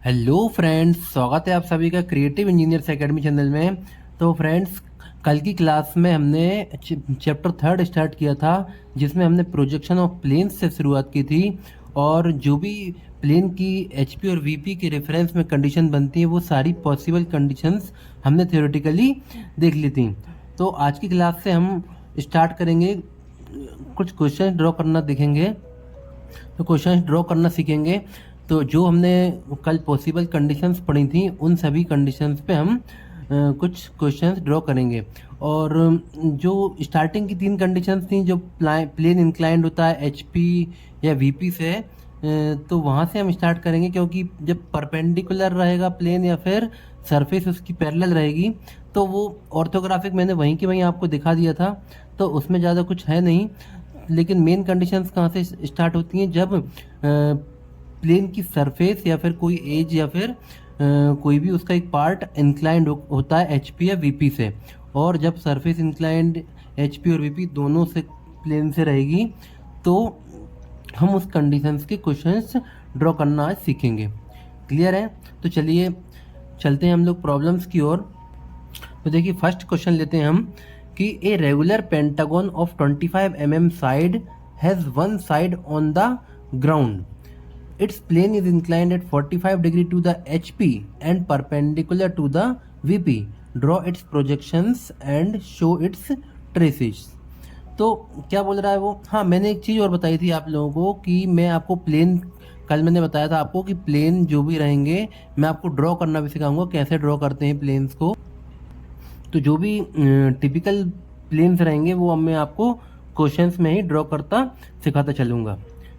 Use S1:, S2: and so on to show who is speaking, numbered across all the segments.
S1: Hello friends, स्वागत है आप सभी का क्रिएटिव इंजीनियर्स एकेडमी चैनल में। तो फ्रेंड्स, कल की क्लास में हमने चैप्टर 3 स्टार्ट किया था, जिसमें हमने प्रोजेक्शन ऑफ प्लेन्स से शुरुआत की थी। और जो भी प्लेन की एचपी और वीपी के रेफरेंस में कंडीशन बनती है, वो सारी पॉसिबल कंडीशंस हमने थ्योरेटिकली देख ली थी। तो आज की क्लास से हम स्टार्ट करेंगे, कुछ क्वेश्चन ड्रॉ करना देखेंगे। तो क्वेश्चंस ड्रॉ करना सीखेंगे। तो जो हमने कल पॉसिबल कंडीशंस पढ़ी थी, उन सभी कंडीशंस पे हम कुछ क्वेश्चंस ड्रॉ करेंगे। और जो स्टार्टिंग की 3 कंडीशंस थी, जो प्लेन इंक्लाइंड होता है एचपी या वीपी से, तो वहाँ से हम स्टार्ट करेंगे, क्योंकि जब परपेंडिकुलर रहेगा प्लेन या फिर सरफेस उसकी पैरेलल रहेगी, तो वो ऑर्थोग्राफिक मैंने वहीं की वहीं आपको दिखा दिया था, तो उसमें ज़्यादा कुछ है नहीं। लेकिन मेन कंडीशंस कहाँ से स्टार्ट होती हैं, जब प्लेन की सरफेस या फिर कोई एज या फिर कोई भी उसका एक पार्ट इंक्लाइंड होता है एचपी या वीपी से। और जब सरफेस इंक्लाइंड एचपी और वीपी दोनों से प्लेन से रहेगी, तो हम उस कंडीशंस के क्वेश्चंस ड्रॉ करना आज सीखेंगे। क्लियर है? तो चलिए चलते हैं हम लोग प्रॉब्लम्स की ओर। तो देखिए, फर्स्ट क्वेश्चन लेते हैं हम कि a regular pentagon of 25 mm side has one side on the ground. Its plane is inclined at 45 degree to the HP and perpendicular to the VP. Draw its projections and show its traces. तो क्या बोल रहा है वो? हाँ, मैंने एक चीज़ और बताई थी आप लोगों को कि मैं आपको प्लेन, कल मैंने बताया था आपको कि प्लेन जो भी रहेंगे, मैं आपको ड्रॉ करना भी सिखाऊंगा, कैसे ड्रॉ करते हैं प्लेन्स को। तो जो भी टिपिकल प्लेन्स रहेंगे, वो अब मैं आपको क्वेश्चंस में ही ड्रॉ करता सिखाता चलूँगा।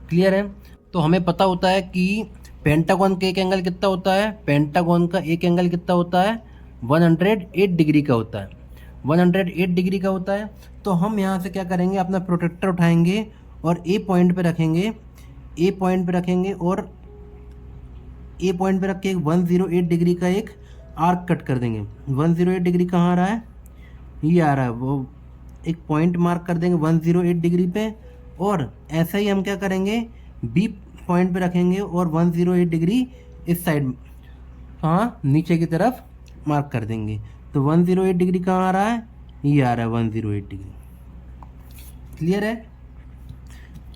S1: क्लियर है? तो हमें पता होता है कि पेंटागन का एक एंगल कितना होता है। पेंटागन का एक एंगल कितना होता है? 108 डिग्री का होता है। 108 डिग्री का होता है। तो हम यहाँ से क्या करेंगे, अपना प्रोटेक्टर उठाएंगे और ए पॉइंट पे रखेंगे। ए पॉइंट पे रखेंगे और ए पॉइंट पे रख के 108 डिग्री का एक आर्क कट कर देंगे। 108 डिग्री कहाँ आ रहा है? ये आ रहा है। वो एक पॉइंट मार्क कर देंगे 108 डिग्री पे। और ऐसा ही हम क्या करेंगे, बी पॉइंट पे रखेंगे और 108 डिग्री इस साइड, कहाँ, नीचे की तरफ मार्क कर देंगे। तो 108 डिग्री कहाँ आ रहा है? ये आ रहा है 108 डिग्री। क्लियर है?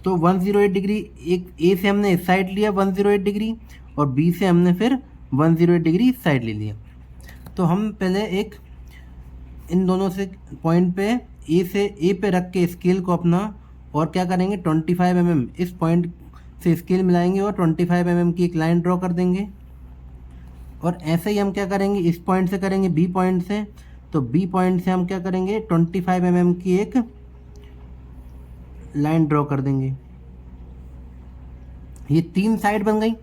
S1: तो 108 डिग्री, एक ए से हमने इस साइड लिया 108 डिग्री, और बी से हमने फिर 108 डिग्री इस साइड ले लिया। तो हम पहले एक इन दोनों से पॉइंट पे ए पे रख के स्केल को अपना, और क्या करेंगे, 25 mm इस पॉइंट से स्केल मिलाएंगे और 25 mm की एक लाइन ड्रॉ कर देंगे। और ऐसे ही हम क्या करेंगे, इस पॉइंट से करेंगे बी पॉइंट से। तो बी पॉइंट से हम क्या करेंगे, 25 mm की एक लाइन ड्रॉ कर देंगे। ये 3 साइड बन गई।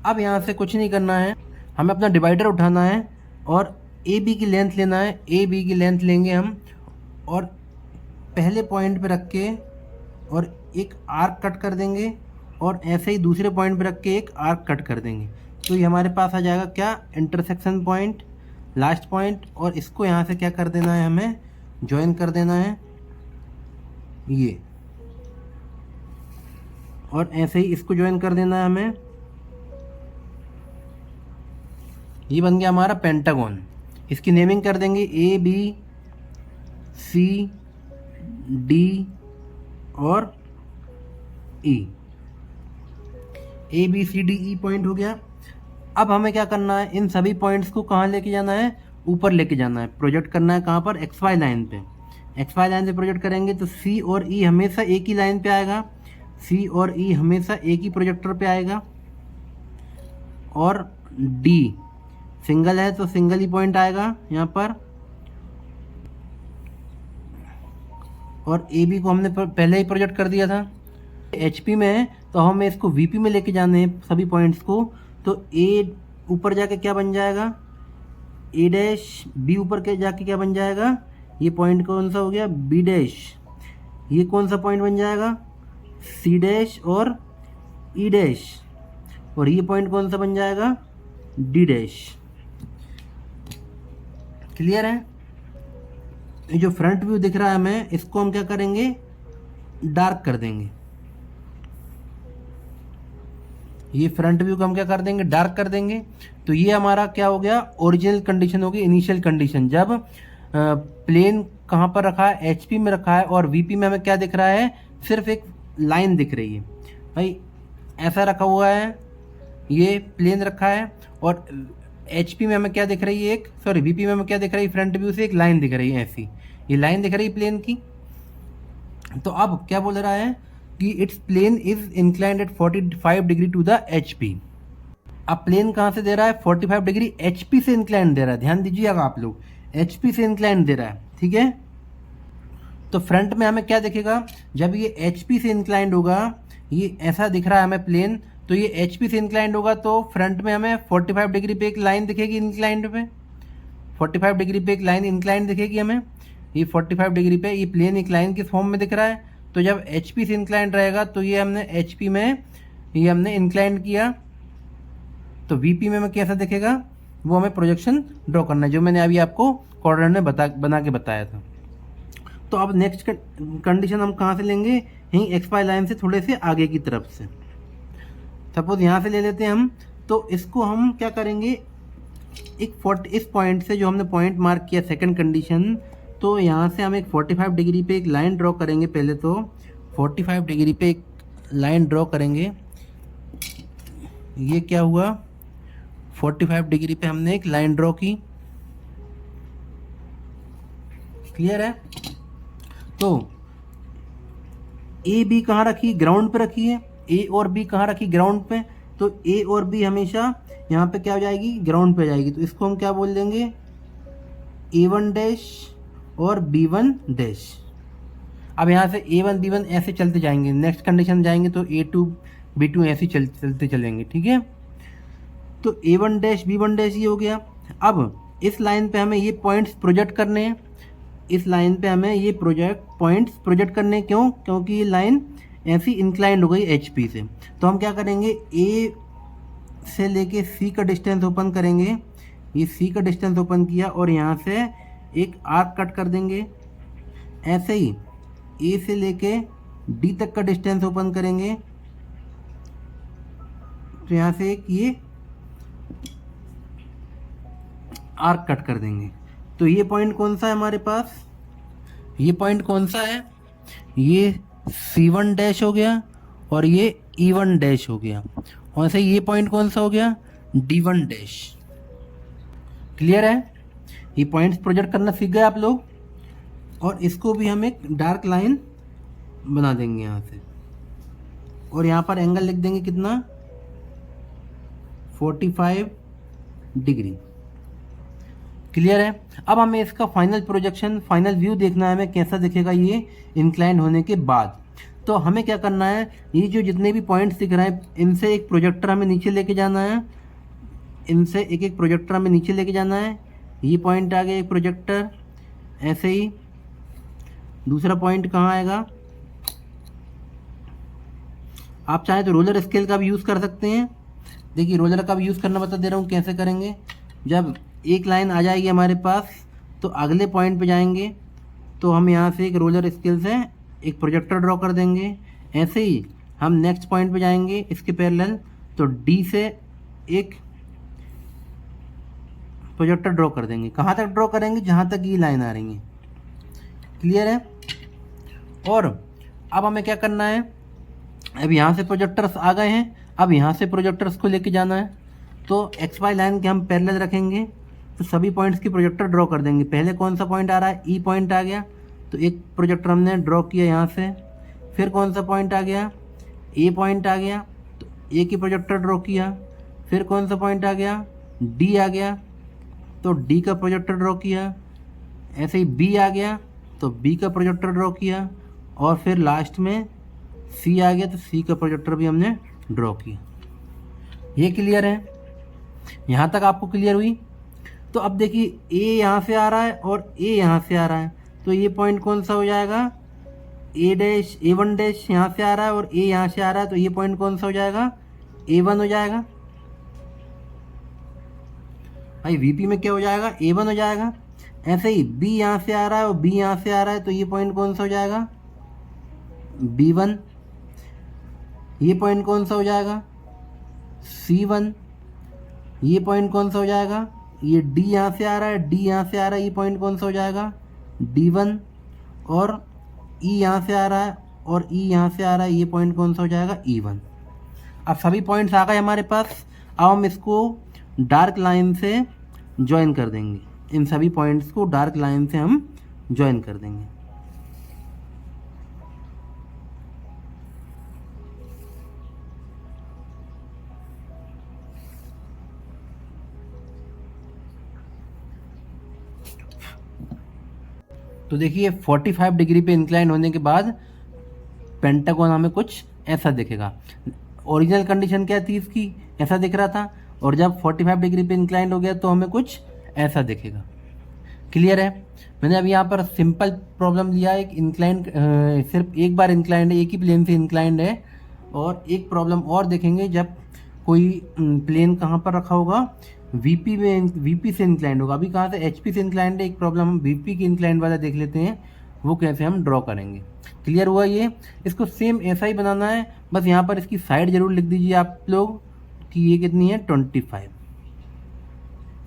S1: अब यहाँ से कुछ नहीं करना है, हमें अपना डिवाइडर उठाना है और ए बी की लेंथ लेना है। ए बी की लेंथ लेंगे हम, और पहले पॉइंट पे रख के और एक आर्क कट कर देंगे, और ऐसे ही दूसरे पॉइंट पे रख के एक आर्क कट कर देंगे। तो ये हमारे पास आ जाएगा क्या, इंटरसेक्शन पॉइंट, लास्ट पॉइंट। और इसको यहाँ से क्या कर देना है, हमें ज्वाइन कर देना है ये, और ऐसे ही इसको ज्वाइन कर देना है हमें। ये बन गया हमारा पेंटागन। इसकी नेमिंग कर देंगे ए बी सी डी और E. A B C D E point हो गया। अब हमें क्या करना है, इन सभी पॉइंट्स को कहाँ लेके जाना है, ऊपर लेके जाना है। प्रोजेक्ट करना है कहाँ पर, एक्स वाई लाइन पे। एक्स वाई लाइन पे प्रोजेक्ट करेंगे तो सी और ई हमेशा एक ही लाइन पे आएगा। सी और ई हमेशा एक ही प्रोजेक्टर पे आएगा। और डी सिंगल है तो सिंगल ही पॉइंट आएगा यहाँ पर। और ए बी को हमने पहले ही प्रोजेक्ट कर दिया था। एच पी में है तो हमें इसको वी पी में लेके जाने हैं सभी पॉइंट्स को। तो ए ऊपर जाके क्या बन जाएगा, ए डैश। बी ऊपर के जाके क्या बन जाएगा, ये पॉइंट कौन सा हो गया, बी डैश। ये कौन सा पॉइंट बन जाएगा, सी डैश और ई डैश। और ये पॉइंट कौन सा बन जाएगा, डी डैश। क्लियर है? ये जो फ्रंट व्यू दिख रहा है हमें, इसको हम क्या करेंगे, डार्क कर देंगे। ये फ्रंट व्यू को हम क्या कर देंगे, डार्क कर देंगे। तो ये हमारा क्या हो गया, ओरिजिनल कंडीशन होगी, इनिशियल कंडीशन, जब प्लेन कहाँ पर रखा है, एचपी में रखा है, और वीपी में हमें क्या दिख रहा है, सिर्फ एक लाइन दिख रही है। भाई ऐसा रखा हुआ है, ये प्लेन रखा है, और एचपी में हमें क्या दिख रही है, एक सॉरी वीपी में हमें क्या दिख रही है, फ्रंट व्यू से एक लाइन दिख रही है, ऐसी ये लाइन दिख रही है प्लेन की। तो अब क्या बोल रहा है कि it's plane is inclined at 45 degree to the HP. अब प्लेन कहाँ से दे रहा है, 45 डिग्री एचपी से इंक्लाइंड दे रहा है, ध्यान दीजिएगा आप लोग, एचपी से इंक्लाइंड दे रहा है, ठीक है। तो फ्रंट में हमें क्या दिखेगा, जब ये एचपी से इंक्लाइंड होगा, ये ऐसा दिख रहा है हमें प्लेन, तो ये एचपी से इंक्लाइंड होगा, तो फ्रंट में हमें 45 डिग्री पे एक लाइन दिखेगी इंक्लाइंड पे, 45 डिग्री पे एक लाइन इंक्लाइंड दिखेगी हमें, ये 45 डिग्री पे ये प्लेन एक लाइन किस फॉर्म में दिख रहा है। तो जब एचपी से इंक्लाइंड रहेगा, तो ये हमने एचपी में ये हमने इंक्लाइंड किया, तो वीपी में हमें कैसा दिखेगा, वो हमें प्रोजेक्शन ड्रॉ करना है, जो मैंने अभी आपको कोऑर्डिनेट में बना के बताया था। तो अब नेक्स्ट कंडीशन हम कहाँ से लेंगे, यहीं एक्स वाई लाइन से थोड़े से आगे की तरफ से। सपोज यहाँ से ले लेते हैं हम, तो इसको हम क्या करेंगे, इस पॉइंट से जो हमने पॉइंट मार्क किया सेकंड कंडीशन, तो यहाँ से हम एक 45 डिग्री पे एक लाइन ड्रॉ करेंगे। पहले तो 45 डिग्री पे एक लाइन ड्रॉ करेंगे, ये क्या हुआ, 45 डिग्री पे हमने एक लाइन ड्रॉ की, क्लियर है। तो ए बी कहाँ रखी, ग्राउंड पे रखी है, ए और बी कहाँ रखी, ग्राउंड पे। तो ए और बी हमेशा यहाँ पे क्या हो जाएगी, ग्राउंड पे जाएगी। तो इसको हम क्या बोल देंगे, A1 डैश और B1 डैश। अब यहाँ से A1 B1 ऐसे चलते जाएंगे, नेक्स्ट कंडीशन जाएंगे तो A2 B2 ऐसे चलते चलेंगे, ठीक है। तो A1 डैश B1 डैश ये हो गया। अब इस लाइन पे हमें ये पॉइंट्स प्रोजेक्ट करने हैं, इस लाइन पे हमें ये पॉइंट्स प्रोजेक्ट करने, क्यों, क्योंकि ये लाइन ऐसी इंक्लाइंड हो गई एचपी से। तो हम क्या करेंगे, ए से लेके सी का डिस्टेंस ओपन करेंगे, ये सी का डिस्टेंस ओपन किया और यहाँ से एक आर्क कट कर देंगे। ऐसे ही ए से लेके डी तक का डिस्टेंस ओपन करेंगे, तो यहाँ से एक ये आर्क कट कर देंगे। तो ये पॉइंट कौन सा है हमारे पास, ये पॉइंट कौन सा है, ये C1 डैश हो गया और ये E1 डैश हो गया, और से ये पॉइंट कौन सा हो गया, D1 डैश। क्लियर है, ये पॉइंट्स प्रोजेक्ट करना सीख गए आप लोग। और इसको भी हम एक डार्क लाइन बना देंगे यहाँ से, और यहाँ पर एंगल लिख देंगे कितना, 45 डिग्री। क्लियर है। अब हमें इसका फाइनल प्रोजेक्शन, फाइनल व्यू देखना है हमें, कैसा दिखेगा ये इंक्लाइन होने के बाद। तो हमें क्या करना है, ये जो जितने भी पॉइंट्स दिख रहे हैं, इनसे एक प्रोजेक्टर हमें नीचे लेके जाना है, इनसे एक एक प्रोजेक्टर हमें नीचे लेके जाना है। ये पॉइंट आ गया एक प्रोजेक्टर, ऐसे ही दूसरा पॉइंट कहाँ आएगा, आप चाहें तो रोलर स्केल का भी यूज़ कर सकते हैं। देखिए रोलर का भी यूज़ करना बता दे रहा हूँ कैसे करेंगे। जब एक लाइन आ जाएगी हमारे पास, तो अगले पॉइंट पे जाएंगे, तो हम यहाँ से एक रोलर स्केल से एक प्रोजेक्टर ड्रॉ कर देंगे। ऐसे ही हम नेक्स्ट पॉइंट पे जाएंगे इसके पैरेलल, तो डी से एक प्रोजेक्टर ड्रॉ कर देंगे। कहाँ तक ड्रॉ करेंगे, जहाँ तक ये लाइन आ रही है। क्लियर है। और अब हमें क्या करना है, अब यहाँ से प्रोजेक्टर्स आ गए हैं, अब यहाँ से प्रोजेक्टर्स को लेके जाना है। तो एक्स वाई लाइन के हम पैरेलल रखेंगे, तो सभी पॉइंट्स की प्रोजेक्टर ड्रॉ कर देंगे। पहले कौन सा पॉइंट आ रहा है, ई पॉइंट आ गया, तो एक प्रोजेक्टर हमने ड्रॉ किया यहाँ से। फिर कौन सा पॉइंट आ गया, ए पॉइंट आ गया, तो ए की प्रोजेक्टर ड्रॉ किया। फिर कौन सा पॉइंट आ गया, डी आ गया, तो डी का प्रोजेक्टर ड्रॉ किया। ऐसे ही बी आ गया, तो बी का प्रोजेक्टर ड्रॉ किया। और फिर लास्ट में सी आ गया, तो सी का प्रोजेक्टर भी हमने ड्रॉ किया। ये क्लियर है, यहाँ तक आपको क्लियर हुई। तो अब देखिए ए यहाँ से आ रहा है और ए यहाँ से आ रहा है, तो ये पॉइंट कौन सा हो जाएगा, ए डैश A1 डैश यहाँ से आ रहा है और ए यहाँ से आ रहा है, तो ये पॉइंट कौन सा हो जाएगा, A1 हो जाएगा। भाई वीपी में क्या हो जाएगा, A1 हो जाएगा। ऐसे ही बी यहाँ से आ रहा है और बी यहाँ से आ रहा है, तो ये पॉइंट कौन सा हो जाएगा, B1। ये पॉइंट कौन सा हो जाएगा, C1, ये पॉइंट कौन सा हो जाएगा, ये D यहाँ से आ रहा है, D यहाँ से आ रहा है, ये पॉइंट कौन सा हो जाएगा D1, और E यहाँ से आ रहा है और E यहाँ से आ रहा है, ये पॉइंट कौन सा हो जाएगा E1। अब सभी पॉइंट्स आ गए हमारे पास। अब हम इसको डार्क लाइन से ज्वाइन कर देंगे, इन सभी पॉइंट्स को डार्क लाइन से हम ज्वाइन कर देंगे। तो देखिए 45 डिग्री पे इंक्लाइन होने के बाद पेंटागन हमें कुछ ऐसा दिखेगा। ओरिजिनल कंडीशन क्या थी इसकी, ऐसा दिख रहा था, और जब 45 डिग्री पे इंक्लाइन हो गया तो हमें कुछ ऐसा दिखेगा। क्लियर है। मैंने अभी यहाँ पर सिंपल प्रॉब्लम लिया, एक इंक्लाइन सिर्फ एक बार इंक्लाइंड है, एक ही प्लेन से इंक्लाइंड है। और एक प्रॉब्लम और देखेंगे जब कोई प्लेन कहाँ पर रखा होगा, वीपी में, वीपी से इंक्लाइंड होगा। अभी कहाँ से एचपी से इंक्लाइंड है, एक प्रॉब्लम हम वीपी की इंक्लाइंड वाला देख लेते हैं, वो कैसे हम ड्रॉ करेंगे। क्लियर हुआ ये। इसको सेम ऐसा ही बनाना है, बस यहाँ पर इसकी साइड जरूर लिख दीजिए आप लोग कि ये कितनी है 25।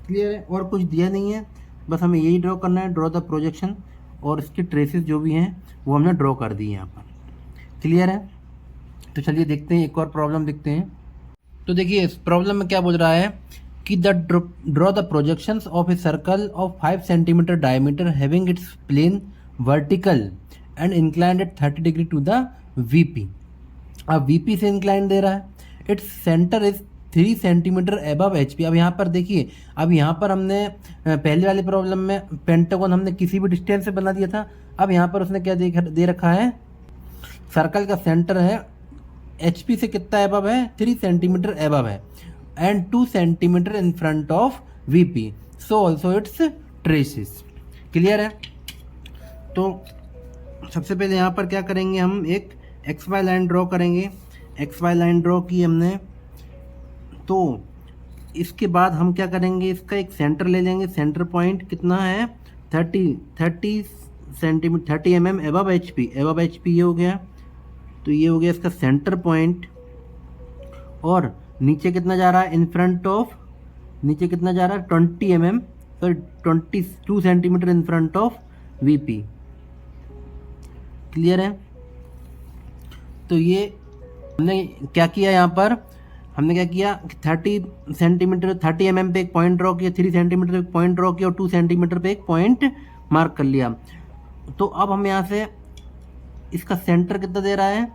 S1: क्लियर है, और कुछ दिया नहीं है, बस हमें यही ड्रॉ करना है, ड्रॉ द प्रोजेक्शन, और इसके ट्रेसेस जो भी हैं वो हमने ड्रॉ कर दिए यहाँ पर। क्लियर है। तो चलिए देखते हैं, एक और प्रॉब्लम देखते हैं। तो देखिए इस प्रॉब्लम में क्या बोल रहा है कि draw the projections of a circle of 5 centimetre diameter having its plane vertical and inclined at 30 degree to the VP. अब वीपी से इंक्लाइंड दे रहा है, its centre is 3 centimetre above HP. अब यहाँ पर देखिए, अब यहाँ पर हमने पहले वाले प्रॉब्लम में पेंटागन हमने किसी भी डिस्टेंस से बना दिया था। अब यहाँ पर उसने क्या दे रखा है, सर्कल का सेंटर है एचपी से कितना एबव है, 3 सेंटीमीटर एबव है, and 2 centimetre in front of VP, so also it's traces. Clear है। तो सबसे पहले यहाँ पर क्या करेंगे, हम एक एक्स वाई लाइन ड्रॉ करेंगे। एक्स वाई लाइन ड्रॉ की हमने, तो इसके बाद हम क्या करेंगे, इसका एक सेंटर ले लेंगे। सेंटर पॉइंट कितना है 30 centimetre 30 mm above HP. Above HP ये हो गया, तो ये हो गया इसका सेंटर पॉइंट। और नीचे कितना जा रहा है, इन फ्रंट ऑफ, नीचे कितना जा रहा है 20 mm, sorry 22 centimetre in front of VP. Clear है। तो ये हमने क्या किया, यहाँ पर हमने क्या किया, 30 सेंटीमीटर 30 mm पे एक पॉइंट ड्रॉ किया, 3 सेंटीमीटर पे एक पॉइंट ड्रॉ किया, और 2 सेंटीमीटर पे एक पॉइंट मार्क कर लिया। तो अब हम यहाँ से इसका सेंटर कितना दे रहा है,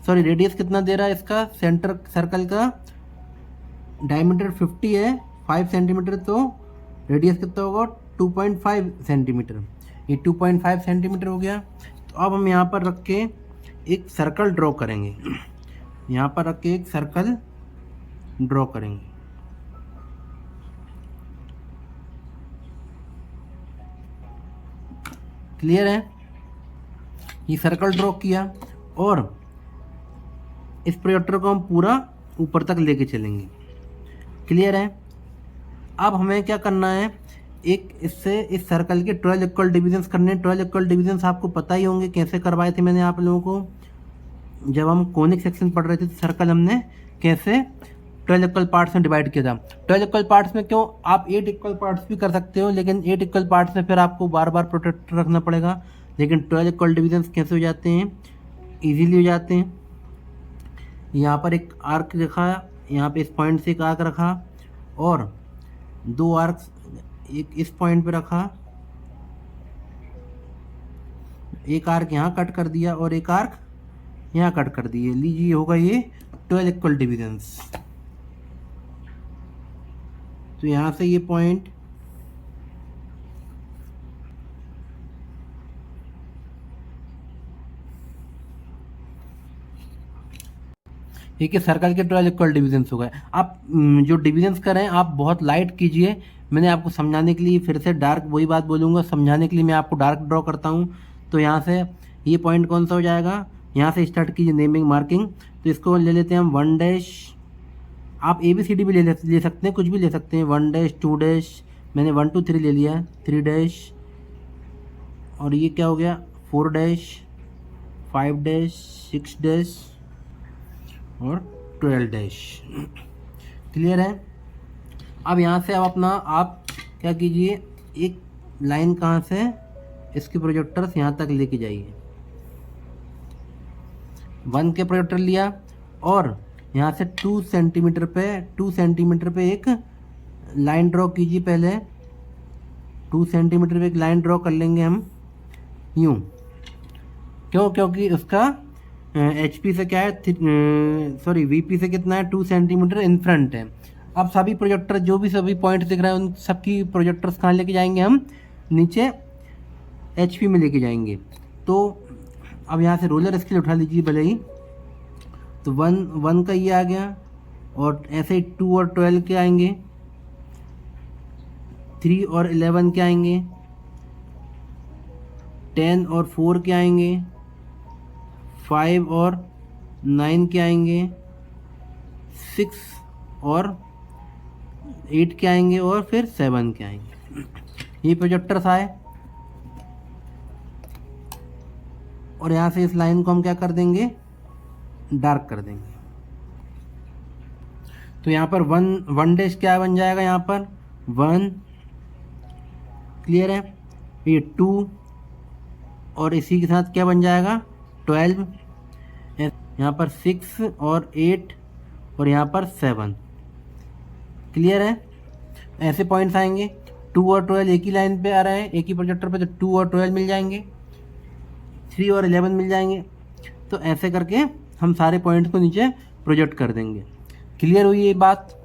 S1: सॉरी रेडियस कितना दे रहा है, इसका सेंटर सर्कल का डायमीटर 50 है, 5 सेंटीमीटर, तो रेडियस कितना होगा 2.5 सेंटीमीटर। ये 2.5 सेंटीमीटर हो गया। तो अब हम यहाँ पर रख के एक सर्कल ड्रॉ करेंगे, यहाँ पर रख के एक सर्कल ड्रॉ करेंगे। क्लियर है। ये सर्कल ड्रॉ किया, और इस प्रोजेक्टर को हम पूरा ऊपर तक लेके चलेंगे। क्लियर है। अब हमें क्या करना है, एक इससे इस सर्कल के 12 इक्वल डिविजन्स करने हैं। 12 इक्वल डिविजन्स आपको पता ही होंगे, कैसे करवाए थे मैंने आप लोगों को जब हम कोनिक सेक्शन पढ़ रहे थे। तो सर्कल हमने कैसे 12 इक्वल पार्ट्स में डिवाइड किया था। 12 इक्वल पार्ट्स में क्यों, आप 8 इक्वल पार्ट्स भी कर सकते हो, लेकिन 8 इक्वल पार्ट्स में फिर आपको बार बार प्रोटेक्टर रखना पड़ेगा। लेकिन 12 इक्वल डिविजन्स कैसे हो जाते हैं, ईजीली हो जाते हैं। यहाँ पर एक आर्क रखा, यहाँ पे इस पॉइंट से एक आर्क रखा, और 2 आर्क्स, एक इस पॉइंट पे रखा, एक आर्क यहाँ कट कर दिया और एक आर्क यहाँ कट कर दिए। लीजिए होगा ये 12 इक्वल डिविजन्स। तो यहाँ से ये पॉइंट, ठीक है, सर्कल के 12 इक्वल डिविजन्स हो गए। आप जो डिविजन्स करें आप बहुत लाइट कीजिए। मैंने आपको समझाने के लिए फिर से डार्क, वही बात बोलूँगा, समझाने के लिए मैं आपको डार्क ड्रॉ करता हूँ। तो यहाँ से ये पॉइंट कौन सा हो जाएगा, यहाँ से स्टार्ट कीजिए नेमिंग मार्किंग। तो इसको ले लेते हैं हम 1 डैश, आप ABCD भी ले सकते हैं, कुछ भी ले सकते हैं। 1 डैश, 2 डैश, मैंने 1 2 3 ले लिया, 3 डैश, और ये क्या हो गया 4 डैश, 5 डैश, 6 डैश और 12 डैश। क्लियर है। अब यहाँ से अब अपना आप क्या कीजिए, एक लाइन कहाँ से इसके प्रोजेक्टर्स यहाँ तक लेके जाइए। 1 के प्रोजेक्टर लिया और यहाँ से 2 सेंटीमीटर पे एक लाइन ड्रॉ कीजिए। पहले 2 सेंटीमीटर पे एक लाइन ड्रॉ कर लेंगे हम यूँ। क्यों? क्योंकि उसका एच पी से क्या है, सॉरी वी पी से कितना है, 2 सेंटीमीटर इन फ्रंट है। अब सभी प्रोजेक्टर जो भी सभी पॉइंट दिख रहा है उन सबकी प्रोजेक्टर्स कहाँ लेके जाएंगे हम, नीचे एच पी में लेके जाएंगे। तो अब यहाँ से रोलर स्केल उठा लीजिए भले ही, तो 1 का ये आ गया, और ऐसे ही 2 और 12 के आएंगे, 3 और 11 के आएंगे, 10 और 4 के आएंगे, 5 और 9 के आएंगे, 6 और 8 के आएंगे, और फिर 7 के आएंगे। ये प्रोजेक्टर्स आए, और यहाँ से इस लाइन को हम क्या कर देंगे, डार्क कर देंगे। तो यहाँ पर 1 डैश क्या बन जाएगा, यहाँ पर 1, क्लियर है। ये 2 और इसी के साथ क्या बन जाएगा 12, यहाँ पर 6 और 8 और यहाँ पर 7, क्लियर है। ऐसे पॉइंट्स आएंगे। 2 और 12 एक ही लाइन पे आ रहे हैं, एक ही प्रोजेक्टर पे, तो 2 और 12 मिल जाएंगे, 3 और 11 मिल जाएंगे। तो ऐसे करके हम सारे पॉइंट्स को नीचे प्रोजेक्ट कर देंगे। क्लियर हुई ये बात।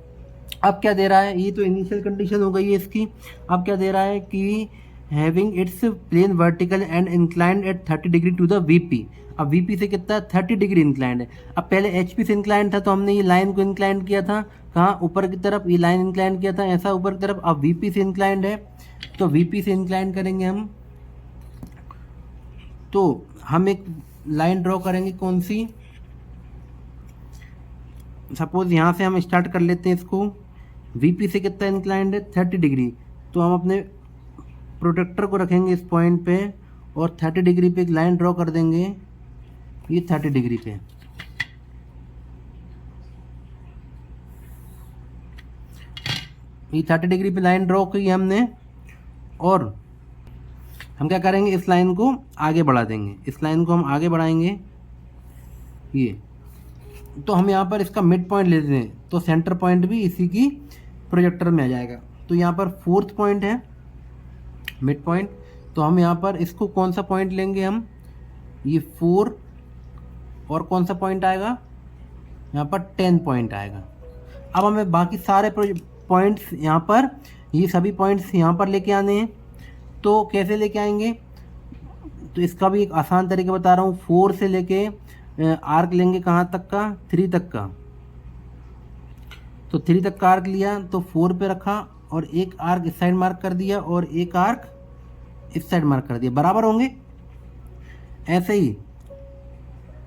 S1: अब क्या दे रहा है, ये तो इनिशियल कंडीशन हो गई है इसकी। अब क्या दे रहा है कि having its plane vertical and inclined at 30 degree to the VP. अब वीपी से कितना 30 डिग्री इंक्लाइंड है। अब पहले एचपी से इंक्लाइंड था, तो हमने ये लाइन को इंक्लाइंड किया था कहाँ, ऊपर की तरफ, ये लाइन इंक्लाइंड किया था ऐसा ऊपर की तरफ। अब वीपी से इंक्लाइंड है, तो वीपी से इंक्लाइंड करेंगे हम। तो हम एक लाइन ड्रॉ करेंगे, कौन सी, सपोज यहाँ से हम स्टार्ट कर लेते हैं इसको। वीपी से कितना इंक्लाइंड है 30 डिग्री, तो हम अपने प्रोटेक्टर को रखेंगे इस पॉइंट पे और 30 डिग्री पे एक लाइन ड्रॉ कर देंगे, ये 30 डिग्री पे। ये 30 डिग्री पे लाइन ड्रॉ की हमने, और हम क्या करेंगे, इस लाइन को आगे बढ़ा देंगे। इस लाइन को हम आगे बढ़ाएंगे ये, तो हम यहाँ पर इसका मिड पॉइंट ले लेते हैं, तो सेंटर पॉइंट भी इसी की प्रोजेक्टर में आ जाएगा। तो यहाँ पर 4th पॉइंट है मिड पॉइंट, तो हम यहाँ पर इसको कौन सा पॉइंट लेंगे हम, ये 4, और कौन सा पॉइंट आएगा यहाँ पर 10 पॉइंट आएगा। अब हमें बाकी सारे पॉइंट्स यहाँ पर, ये सभी पॉइंट्स यहाँ पर लेके आने हैं। तो कैसे लेके आएंगे, तो इसका भी एक आसान तरीका बता रहा हूँ। 4 से लेके आर्क लेंगे कहाँ तक का, 3 तक का। तो 3 तक का आर्क लिया, तो 4 पे रखा, और एक आर्क इस साइड मार्क कर दिया और एक आर्क इस साइड मार्क कर दिया, बराबर होंगे। ऐसे ही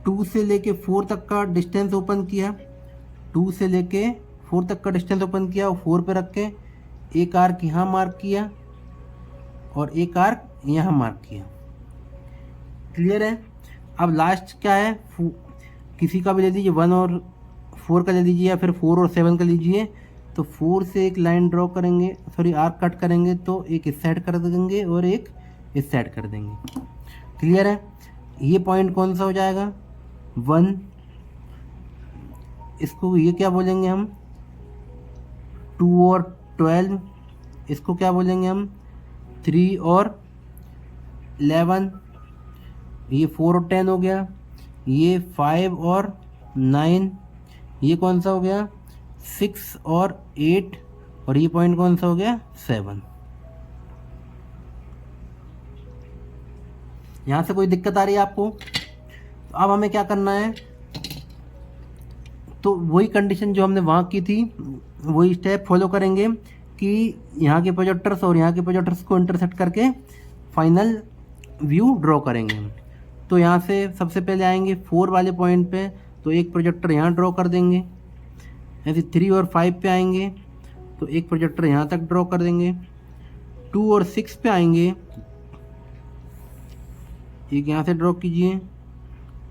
S1: 2 से लेके 4 तक का डिस्टेंस ओपन किया, 2 से लेके 4 तक का डिस्टेंस ओपन किया, और 4 पे रख के एक आर्क यहाँ मार्क किया और एक आर्क यहाँ मार्क किया। क्लियर है। अब लास्ट क्या है, किसी का भी ले लीजिए, 1 और 4 का ले लीजिए, या फिर 4 और 7 का लीजिए। तो 4 से एक लाइन ड्रॉ करेंगे, सॉरी आर्क कट करेंगे, तो एक इस साइड कर देंगे और एक इस साइड कर देंगे। क्लियर है। ये पॉइंट कौन सा हो जाएगा 1, इसको ये क्या बोलेंगे हम 2 और 12, इसको क्या बोलेंगे हम 3 और 11, ये 4 और 10 हो गया, ये 5 और 9, ये कौन सा हो गया 6 और 8, और ये पॉइंट कौन सा हो गया 7। यहाँ से कोई दिक्कत आ रही है आपको? तो अब हमें क्या करना है, तो वही कंडीशन जो हमने वहाँ की थी वही स्टेप फॉलो करेंगे कि यहाँ के प्रोजेक्टर्स और यहाँ के प्रोजेक्टर्स को इंटरसेक्ट करके फाइनल व्यू ड्रॉ करेंगे हम। तो यहाँ से सबसे पहले आएंगे 4 वाले पॉइंट पे, तो एक प्रोजेक्टर यहाँ ड्रॉ कर देंगे। ऐसे 3 और 5 पे आएंगे, तो एक प्रोजेक्टर यहाँ तक ड्रॉ कर देंगे। 2 और 6 पे आएंगे, एक यहाँ से ड्रॉ कीजिए।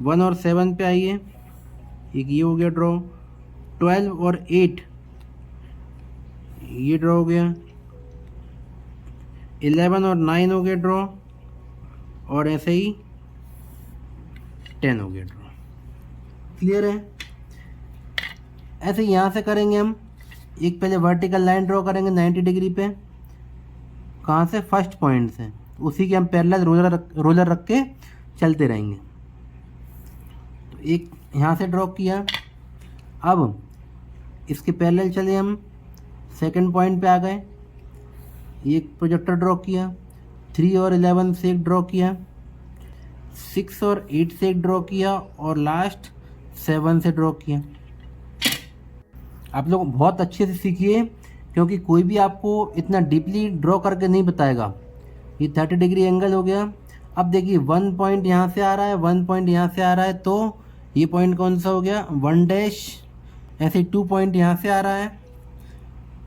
S1: 1 और 7 पे आइए, एक ये हो गया ड्रॉ। 12 और 8 ये ड्रॉ हो गया, 11 और 9 हो गया ड्रॉ, और ऐसे ही 10 हो गया ड्रॉ। क्लियर है? ऐसे यहाँ से करेंगे हम। एक पहले वर्टिकल लाइन ड्रॉ करेंगे 90 डिग्री पे। कहाँ से? फर्स्ट पॉइंट से। उसी के हम पैरेलल रोलर रख के चलते रहेंगे। तो एक यहाँ से ड्रॉ किया। अब इसके पैरेलल चले हम, सेकंड पॉइंट पे आ गए। एक प्रोजेक्टर ड्रॉ किया, 3 और 11 से एक ड्रॉ किया, 6 और 8 से एक ड्रॉ किया, और लास्ट 7 से ड्रॉ किया। आप लोग बहुत अच्छे से सीखिए, क्योंकि कोई भी आपको इतना डीपली ड्रॉ करके नहीं बताएगा। ये 30 डिग्री एंगल हो गया। अब देखिए 1 पॉइंट यहाँ से आ रहा है, 1 पॉइंट यहाँ से आ रहा है, तो ये पॉइंट कौन सा हो गया? 1 डैश। ऐसे 2 पॉइंट यहाँ से आ रहा है,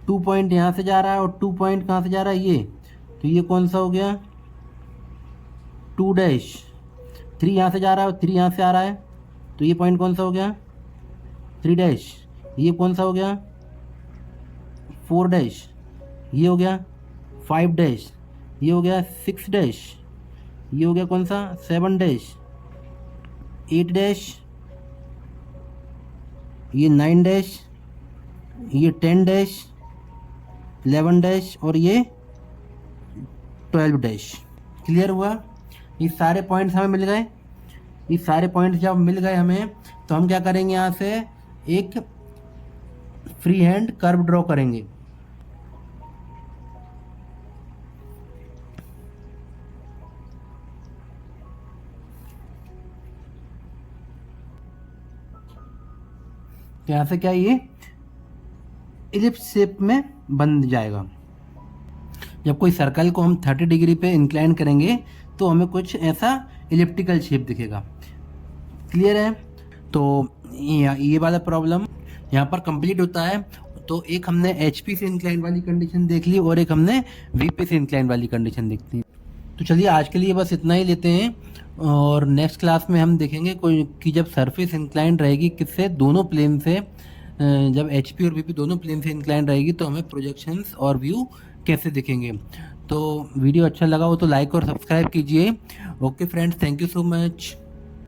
S1: 2 पॉइंट यहाँ से जा रहा है, और 2 पॉइंट कहाँ से जा रहा है? ये। तो ये कौन सा हो गया? 2 डैश। 3 यहाँ से जा रहा है और 3 यहाँ से आ रहा है, तो ये पॉइंट कौन सा हो गया? 3 डैश। ये कौन सा हो गया? 4 डैश। ये हो गया 5 डैश। ये हो गया 6 डैश। ये हो गया कौन सा? 7 डैश, 8 डैश, ये 9 डैश, ये 10 डैश, 11 डैश, और ये 12 डैश। क्लियर हुआ? ये सारे पॉइंट्स हमें मिल गए। ये सारे पॉइंट्स जब मिल गए हमें, तो हम क्या करेंगे? यहाँ से एक फ्री हैंड कर्व ड्रॉ करेंगे। तो यहाँ से क्या, ये इलिप्स शेप में बन जाएगा। जब कोई सर्कल को हम 30 डिग्री पे इंक्लाइन करेंगे, तो हमें कुछ ऐसा इलिप्टिकल शेप दिखेगा। क्लियर है? तो ये वाला प्रॉब्लम यहाँ पर कंप्लीट होता है। तो एक हमने HP से इंक्लाइन वाली कंडीशन देख ली, और एक हमने VP से इंक्लाइन वाली कंडीशन देखती है। तो चलिए आज के लिए बस इतना ही लेते हैं, और नेक्स्ट क्लास में हम देखेंगे कोई कि जब सरफेस इंक्लाइन रहेगी किससे? दोनों प्लेन से। जब HP और VP दोनों प्लेन से इंक्लाइन रहेगी, तो हमें प्रोजेक्शंस और व्यू कैसे दिखेंगे। तो वीडियो अच्छा लगा हो तो लाइक और सब्सक्राइब कीजिए। Okay friends, thank you so much.